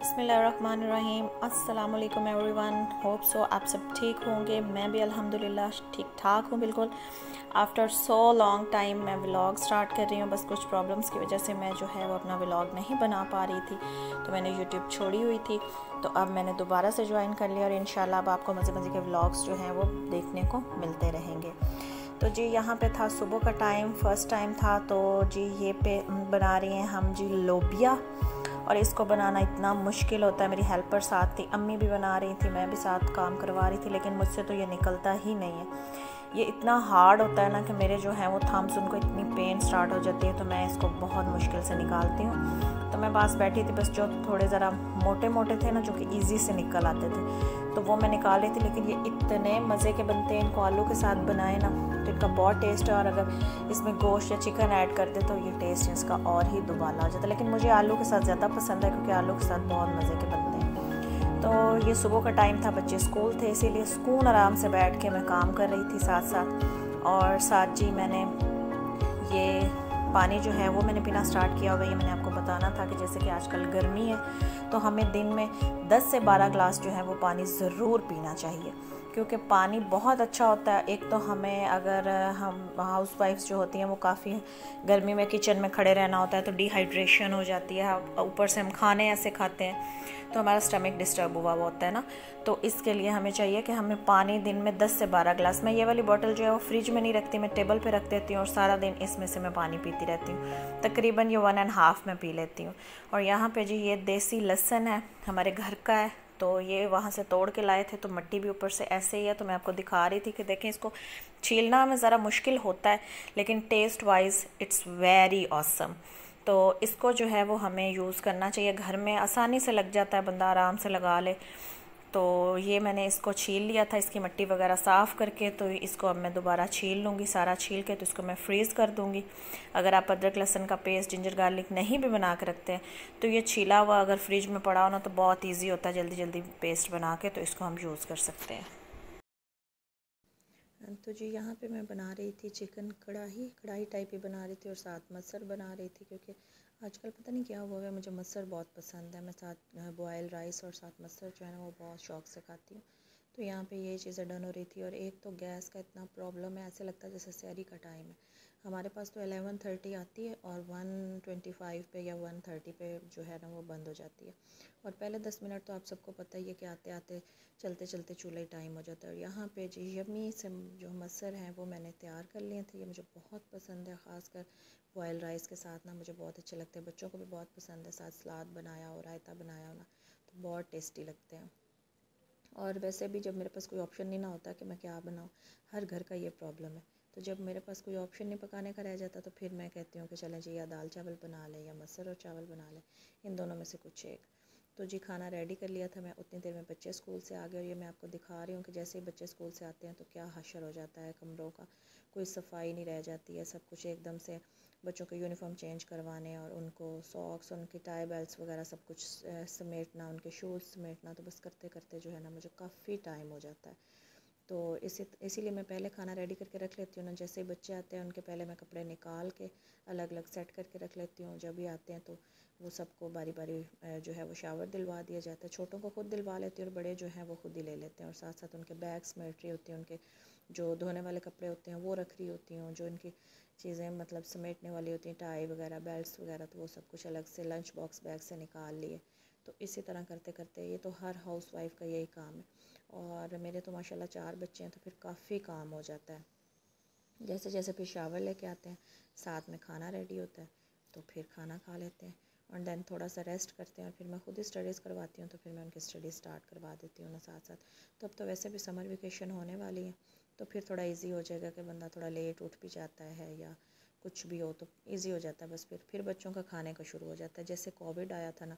बिस्मिल्लाहिर्रहमानिर्रहीम। अस्सलाम वालेकुम एवरीवन। होप सो आप सब ठीक होंगे। मैं भी अल्हम्दुलिल्लाह ठीक ठाक हूँ बिल्कुल। आफ्टर सो लॉन्ग टाइम मैं व्लॉग स्टार्ट कर रही हूँ। बस कुछ प्रॉब्लम्स की वजह से मैं जो है वो अपना व्लॉग नहीं बना पा रही थी, तो मैंने यूट्यूब छोड़ी हुई थी। तो अब मैंने दोबारा से ज्वाइन कर लिया और इंशाल्लाह अब आपको मज़े मज़े के व्लॉग्स जो हैं वो देखने को मिलते रहेंगे। तो जी यहाँ पे था सुबह का टाइम, फ़र्स्ट टाइम था। तो जी ये पे बना रही हैं हम जी लोबिया, और इसको बनाना इतना मुश्किल होता है। मेरी हेल्पर साथ थी, अम्मी भी बना रही थी, मैं भी साथ काम करवा रही थी, लेकिन मुझसे तो ये निकलता ही नहीं है। ये इतना हार्ड होता है ना कि मेरे जो है वो थम्स उनको इतनी पेन स्टार्ट हो जाती है, तो मैं इसको बहुत मुश्किल से निकालती हूँ। तो मैं पास बैठी थी, बस जो थोड़े ज़रा मोटे मोटे थे ना, जो कि ईज़ी से निकल आते थे, तो वो मैं निकाल रही थी। लेकिन ये इतने मज़े के बनते हैं, इनको आलू के साथ बनाए ना तो इनका बहुत टेस्ट है, और अगर इसमें गोश्त या चिकन ऐड कर दे तो ये टेस्ट इसका और ही दुबाला हो जाता है। लेकिन मुझे आलू के साथ ज़्यादा पसंद है, क्योंकि आलू के साथ बहुत मज़े के बनते हैं। तो ये सुबह का टाइम था, बच्चे स्कूल थे, इसीलिए सुकून आराम से बैठ के मैं काम कर रही थी साथ साथ। और साथ जी मैंने ये पानी जो है वो मैंने पीना स्टार्ट किया होगा। ये मैंने आपको बताना था कि जैसे कि आजकल गर्मी है, तो हमें दिन में 10 से 12 ग्लास जो है वो पानी ज़रूर पीना चाहिए, क्योंकि पानी बहुत अच्छा होता है। एक तो हमें, अगर हम हाउस वाइफ्स जो होती हैं वो काफ़ी गर्मी में किचन में खड़े रहना होता है, तो डिहाइड्रेशन हो जाती है। ऊपर से हम खाने ऐसे खाते हैं तो हमारा स्टमक डिस्टर्ब हुआ होता है ना, तो इसके लिए हमें चाहिए कि हमें पानी दिन में 10 से 12 ग्लास। मैं ये वाली बोतल जो है वो फ्रिज में नहीं रखती, मैं टेबल पे रख देती हूँ, और सारा दिन इसमें से मैं पानी पीती रहती हूँ। तकरीबन ये 1.5 में पी लेती हूँ। और यहाँ पे जी ये देसी लहसुन है, हमारे घर का है, तो ये वहाँ से तोड़ के लाए थे, तो मिट्टी भी ऊपर से ऐसे ही है। तो मैं आपको दिखा रही थी कि देखें, इसको छीलना में ज़रा मुश्किल होता है, लेकिन taste wise it's very awesome. तो इसको जो है वो हमें यूज़ करना चाहिए, घर में आसानी से लग जाता है, बंदा आराम से लगा ले। तो ये मैंने इसको छील लिया था, इसकी मिट्टी वगैरह साफ़ करके। तो इसको अब मैं दोबारा छील लूँगी, सारा छील के, तो इसको मैं फ्रीज़ कर दूँगी। अगर आप अदरक लहसुन का पेस्ट, जिंजर गार्लिक नहीं भी बना के रखते हैं, तो ये छीला हुआ अगर फ्रिज में पड़ा हो ना, तो बहुत ईजी होता है, जल्दी जल्दी पेस्ट बना के, तो इसको हम यूज़ कर सकते हैं। तो जी यहाँ पे मैं बना रही थी चिकन कढ़ाई टाइप ही बना रही थी, और साथ मसर बना रही थी, क्योंकि आजकल पता नहीं क्या हुआ है, मुझे मसर बहुत पसंद है। मैं साथ बॉयल राइस और साथ मसर जो है ना वो बहुत शौक से खाती हूँ। तो यहाँ पे ये चीज़ें डन हो रही थी। और एक तो गैस का इतना प्रॉब्लम है, ऐसे लगता है जैसे सहरी का टाइम है। हमारे पास तो 11:30 आती है, और 1:25 पे या 1:30 पे जो है ना वो बंद हो जाती है। और पहले 10 मिनट तो आप सबको पता ही है कि आते आते चलते चलते चूल्हे टाइम हो जाता है। और यहाँ पे जी यमी से जो मसर हैं वो मैंने तैयार कर लिए थे। ये मुझे बहुत पसंद है, ख़ासकर बॉयल राइस के साथ ना मुझे बहुत अच्छे लगते हैं। बच्चों को भी बहुत पसंद है, साथ सलाद बनाया हो, रायता बनाया हो ना, तो बहुत टेस्टी लगते हैं। और वैसे भी जब मेरे पास कोई ऑप्शन नहीं ना होता कि मैं क्या बनाऊँ, हर घर का ये प्रॉब्लम है। तो जब मेरे पास कोई ऑप्शन नहीं पकाने का रह जाता, तो फिर मैं कहती हूँ कि चलें जी, या दाल चावल बना लें या मसर और चावल बना लें, इन दोनों में से कुछ एक। तो जी खाना रेडी कर लिया था मैं, उतनी देर में बच्चे स्कूल से आ गए। और ये मैं आपको दिखा रही हूँ कि जैसे ही बच्चे स्कूल से आते हैं तो क्या हशर हो जाता है कमरों का, कोई सफाई नहीं रह जाती है। सब कुछ एकदम से बच्चों के यूनिफॉर्म चेंज करवाने, और उनको सॉक्स, उनकी टाई बेल्ट्स वगैरह सब कुछ समेटना, उनके शूज़ समेटना, तो बस करते करते जो है ना मुझे काफ़ी टाइम हो जाता है। तो इसीलिए मैं पहले खाना रेडी करके रख लेती हूँ ना। जैसे ही बच्चे आते हैं उनके पहले मैं कपड़े निकाल के अलग अलग सेट करके रख लेती हूँ। जब भी आते हैं तो वो सबको बारी बारी जो है वो शावर दिलवा दिया जाता है। छोटों को खुद दिलवा लेती हूँ, और बड़े जो हैं वो खुद ही ले लेते हैं। और साथ साथ उनके बैग्स समेट रही होती हैं, उनके जो धोने वाले कपड़े होते हैं वो रख रही होती हूँ, जो इनकी चीज़ें मतलब समेटने वाली होती हैं, टाई वगैरह, बेल्ट्स वगैरह, तो वो सब कुछ अलग से लंच बॉक्स बैग से निकाल लिए। तो इसी तरह करते करते, ये तो हर हाउस वाइफ का यही काम है। और मेरे तो माशाल्लाह 4 बच्चे हैं, तो फिर काफ़ी काम हो जाता है। जैसे जैसे फिर शावर लेके आते हैं, साथ में खाना रेडी होता है, तो फिर खाना खा लेते हैं, और देन थोड़ा सा रेस्ट करते हैं। और फिर मैं खुद ही स्टडीज़ करवाती हूँ, तो फिर मैं उनकी स्टडी स्टार्ट करवा देती हूँ ना साथ साथ। तो अब तो वैसे भी समर वेकेशन होने वाली है, तो फिर थोड़ा इजी हो जाएगा कि बंदा थोड़ा लेट उठ भी जाता है, या कुछ भी हो तो इजी हो जाता है। बस फिर बच्चों का खाने का शुरू हो जाता है। जैसे कोविड आया था ना,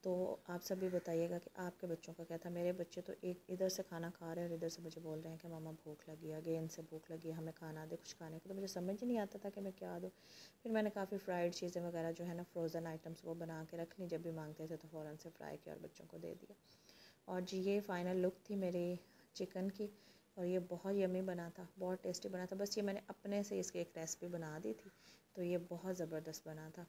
तो आप सभी बताइएगा कि आपके बच्चों का क्या था। मेरे बच्चे तो एक इधर से खाना खा रहे हैं, और इधर से मुझे बोल रहे हैं कि मामा भूख लगी है, अगेन से भूख लगी है, हमें खाना दे कुछ खाने को। तो मुझे समझ ही नहीं आता था कि मैं क्या दूँ। फिर मैंने काफ़ी फ्राइड चीज़ें वगैरह जो है ना, फ्रोज़न आइटम्स, वो बना के रख ली। जब भी मांगते थे तो फ़ौरन से फ्राई किया और बच्चों को दे दिया। और जी ये फ़ाइनल लुक थी मेरी चिकन की, और ये बहुत यमी बना था, बहुत टेस्टी बना था। बस ये मैंने अपने से इसकी एक रेसिपी बना दी थी, तो ये बहुत ज़बरदस्त बना था।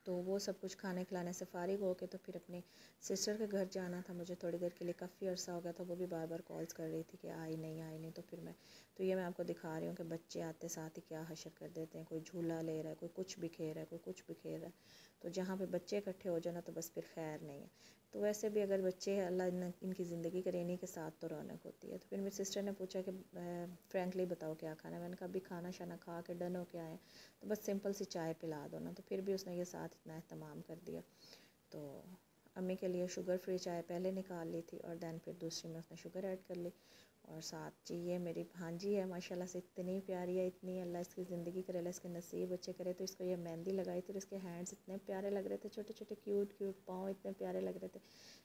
तो वो सब कुछ खाने खिलाने से फ़ारिग हो के तो फिर अपनी सिस्टर के घर जाना था मुझे थोड़ी देर के लिए। काफ़ी अर्सा हो गया था, वो भी बार बार कॉल्स कर रही थी कि आई नहीं। तो फिर ये मैं आपको दिखा रही हूँ कि बच्चे आते साथ ही क्या हशर कर देते हैं। कोई झूला ले रहा है, कोई कुछ भी खेल रहा है, कोई कुछ भी खेल रहा है। तो जहाँ पे बच्चे इकट्ठे हो जाना तो बस फिर खैर नहीं है। तो वैसे भी अगर बच्चे अल्लाह इनकी ज़िंदगी करे, इन्हीं के साथ तो रौनक होती है। तो फिर मेरी सिस्टर ने पूछा कि फ्रैंकली बताओ क्या खाना है। मैंने कहा अभी खाना शाना खा के डन हो के आए, तो बस सिंपल सी चाय पिला दो ना। तो फिर भी उसने ये साथ इतना एहतमाम कर दिया। तो अम्मी के लिए शुगर फ्री चाय पहले निकाल ली थी और दैन फिर दूसरी में उसने शुगर ऐड कर ली। और साथ जी ये मेरी भांजी है, माशाल्लाह से इतनी प्यारी है, इतनी अल्लाह इसकी ज़िंदगी करे, अल्लाह इसके नसीब अच्छे करे। तो इसको ये मेहंदी लगाई थी और इसके हैंड्स इतने प्यारे लग रहे थे, छोटे छोटे क्यूट पाँव इतने प्यारे लग रहे थे।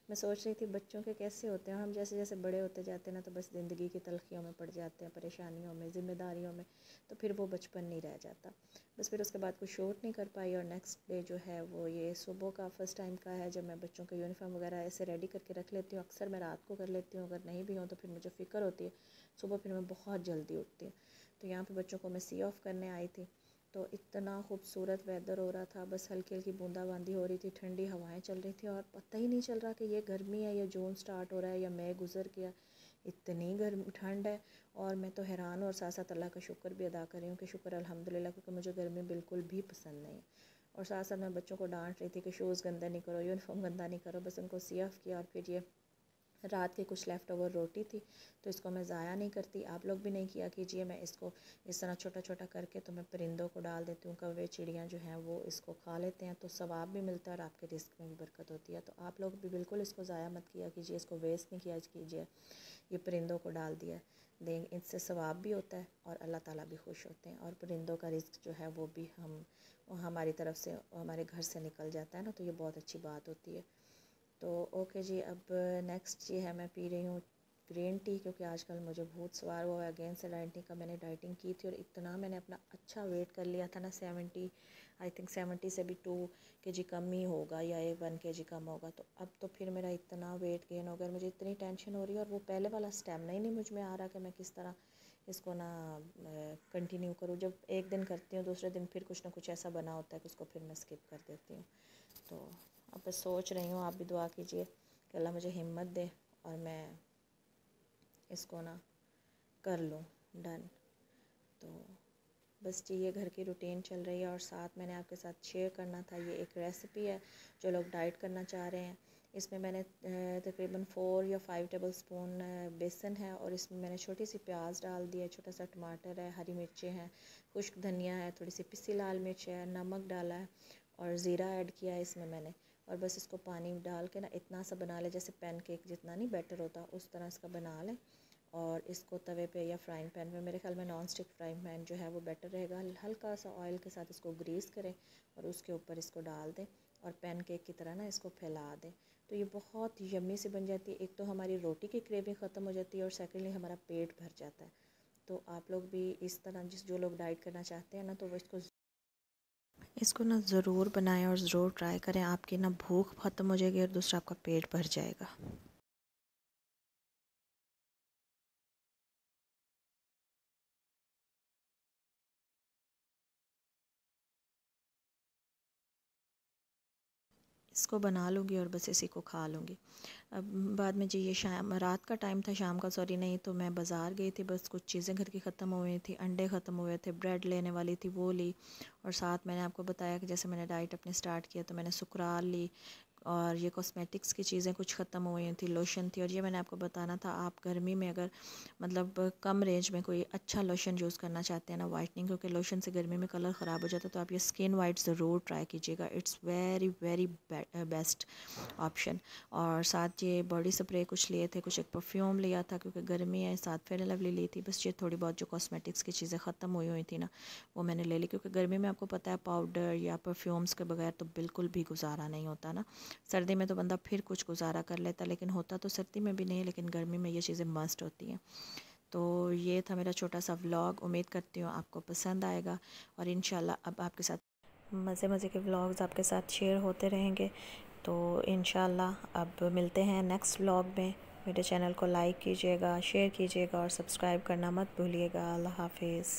मैं सोच रही थी बच्चों के कैसे होते हैं, और हम जैसे जैसे बड़े होते जाते हैं ना तो बस ज़िंदगी की तलखियों में पड़ जाते हैं, परेशानियों में, ज़िम्मेदारियों में, तो फिर वो बचपन नहीं रह जाता। बस फिर उसके बाद कुछ शूट नहीं कर पाई। और नेक्स्ट डे जो है वो ये सुबह का फ़र्स्ट टाइम का है जब मैं बच्चों के यूनिफॉर्म वगैरह ऐसे रेडी करके रख लेती हूँ। अक्सर मैं रात को कर लेती हूँ, अगर नहीं भी हूँ तो फिर मुझे फ़िक्र होती है। सुबह फिर मैं बहुत जल्दी उठती हूँ। तो यहाँ पे बच्चों को मैं सी ऑफ करने आई थी, तो इतना खूबसूरत वेदर हो रहा था, बस हल्की हल्की बूंदाबांदी हो रही थी, ठंडी हवाएं चल रही थी और पता ही नहीं चल रहा कि ये गर्मी है या जून स्टार्ट हो रहा है या मई गुजर गया। इतनी गर्म ठंड है और मैं तो हैरान हूँ। और साथ साथ अल्लाह का शुक्र भी अदा कर रही हूँ कि शुक्र अल्हम्दुलिल्लाह, क्योंकि मुझे गर्मी बिल्कुल भी पसंद नहीं है। और साथ साथ मैं बच्चों को डांट रही थी कि शूज़ गंदा नहीं करो, यूनिफॉर्म गंदा नहीं करो, बस उनको सी ऑफ किया। और फिर ये रात की कुछ लेफ़्ट ओवर रोटी थी तो इसको मैं ज़ाया नहीं करती। आप लोग भी नहीं किया कीजिए। मैं इसको इस तरह छोटा छोटा करके तो मैं परिंदों को डाल देती हूँ, कौवे चिड़ियाँ जो हैं वो इसको खा लेते हैं, तो सवाब भी मिलता है और आपके रिस्क में भी बरकत होती है। तो आप लोग भी बिल्कुल इसको ज़ाया मत किया कीजिए, इसको वेस्ट नहीं किया कीजिए। ये परिंदों को डाल दिया दें, इससे सवाब भी होता है और अल्लाह ताला भी खुश होते हैं। और परिंदों का रिस्क जो है वो भी हमारी तरफ से, हमारे घर से निकल जाता है ना, तो ये बहुत अच्छी बात होती है। तो ओके जी, अब नेक्स्ट ये है मैं पी रही हूँ ग्रीन टी, क्योंकि आजकल मुझे भूत सवार हुआ है अगेन से डाइटिंग का। मैंने डाइटिंग की थी और इतना मैंने अपना अच्छा वेट कर लिया था ना, 70 आई थिंक 70 से भी 2 kg कम ही होगा या 1 kg कम होगा। तो अब तो फिर मेरा इतना वेट गेन हो गया, मुझे इतनी टेंशन हो रही है और वो पहले वाला स्टेमिना ही नहीं मुझ में आ रहा कि मैं किस तरह इसको ना कंटिन्यू करूँ। जब एक दिन करती हूँ दूसरे दिन फिर कुछ ना कुछ ऐसा बना होता है कि उसको फिर मैं स्किप कर देती हूँ। तो अब मैं सोच रही हूँ, आप भी दुआ कीजिए कि अल्लाह मुझे हिम्मत दे और मैं इसको ना कर लूँ डन। तो बस जी ये घर की रूटीन चल रही है। और साथ मैंने आपके साथ शेयर करना था, ये एक रेसिपी है जो लोग डाइट करना चाह रहे हैं। इसमें मैंने तकरीबन 4 या 5 टेबल स्पून बेसन है और इसमें मैंने छोटी सी प्याज डाल दी है, छोटा सा टमाटर है, हरी मिर्चें हैं, खुश्क धनिया है, थोड़ी सी पिसी लाल मिर्च है, नमक डाला है और ज़ीरा ऐड किया है इसमें मैंने। और बस इसको पानी डाल के ना इतना सा बना ले, जैसे पैनकेक जितना नहीं बैटर होता उस तरह इसका बना लें। और इसको तवे पे या फ्राइंग पैन में, मेरे ख्याल में नॉन स्टिक फ्राइंग पैन जो है वो बेटर रहेगा, हल्का सा ऑयल के साथ इसको ग्रीस करें और उसके ऊपर इसको डाल दें और पैनकेक की तरह ना इसको फैला दें। तो ये बहुत यम्मी से बन जाती है। एक तो हमारी रोटी की क्रेविंग ख़त्म हो जाती है और सेकेंडली हमारा पेट भर जाता है। तो आप लोग भी इस तरह जो लोग डाइट करना चाहते हैं ना, तो वो इसको ना ज़रूर बनाएं और ज़रूर ट्राई करें। आपकी ना भूख ख़त्म हो जाएगी और दूसरा आपका पेट भर जाएगा। इसको बना लूँगी और बस इसी को खा लूँगी। अब बाद में जी ये शाम रात का टाइम था, शाम का सॉरी नहीं, तो मैं बाज़ार गई थी, बस कुछ चीज़ें घर की ख़त्म हो गई थी, अंडे ख़त्म हुए थे, ब्रेड लेने वाली थी वो ली। और साथ मैंने आपको बताया कि जैसे मैंने डाइट अपने स्टार्ट किया तो मैंने सुकराल ली। और ये कॉस्मेटिक्स की चीज़ें कुछ ख़त्म हो गई थी, लोशन थी। और ये मैंने आपको बताना था, आप गर्मी में अगर मतलब कम रेंज में कोई अच्छा लोशन यूज़ करना चाहते हैं ना वाइटनिंग, क्योंकि लोशन से गर्मी में कलर ख़राब हो जाता है, तो आप ये स्किन वाइट ज़रूर ट्राई कीजिएगा। It's very very best option. और साथ ये बॉडी स्प्रे कुछ लिए थे, कुछ एक परफ्यूम लिया था क्योंकि गर्मी है, साथ फेयर लवली ली थी। बस ये थोड़ी बहुत जो कॉस्मेटिक्स की चीज़ें ख़त्म हुई थी ना वो मैंने ले ली, क्योंकि गर्मी में आपको पता है पाउडर या परफ्यूम्स के बगैर तो बिल्कुल भी गुजारा नहीं होता ना। सर्दी में तो बंदा फिर कुछ गुजारा कर लेता, लेकिन होता तो सर्दी में भी नहीं, लेकिन गर्मी में ये चीज़ें मस्ट होती हैं। तो ये था मेरा छोटा सा व्लॉग, उम्मीद करती हूँ आपको पसंद आएगा। और इंशाल्लाह अब आपके साथ मज़े मज़े के व्लॉग्स आपके साथ शेयर होते रहेंगे। तो इंशाल्लाह अब मिलते हैं नेक्स्ट व्लॉग में। मेरे चैनल को लाइक कीजिएगा, शेयर कीजिएगा और सब्सक्राइब करना मत भूलिएगा। अल्लाह हाफिज़।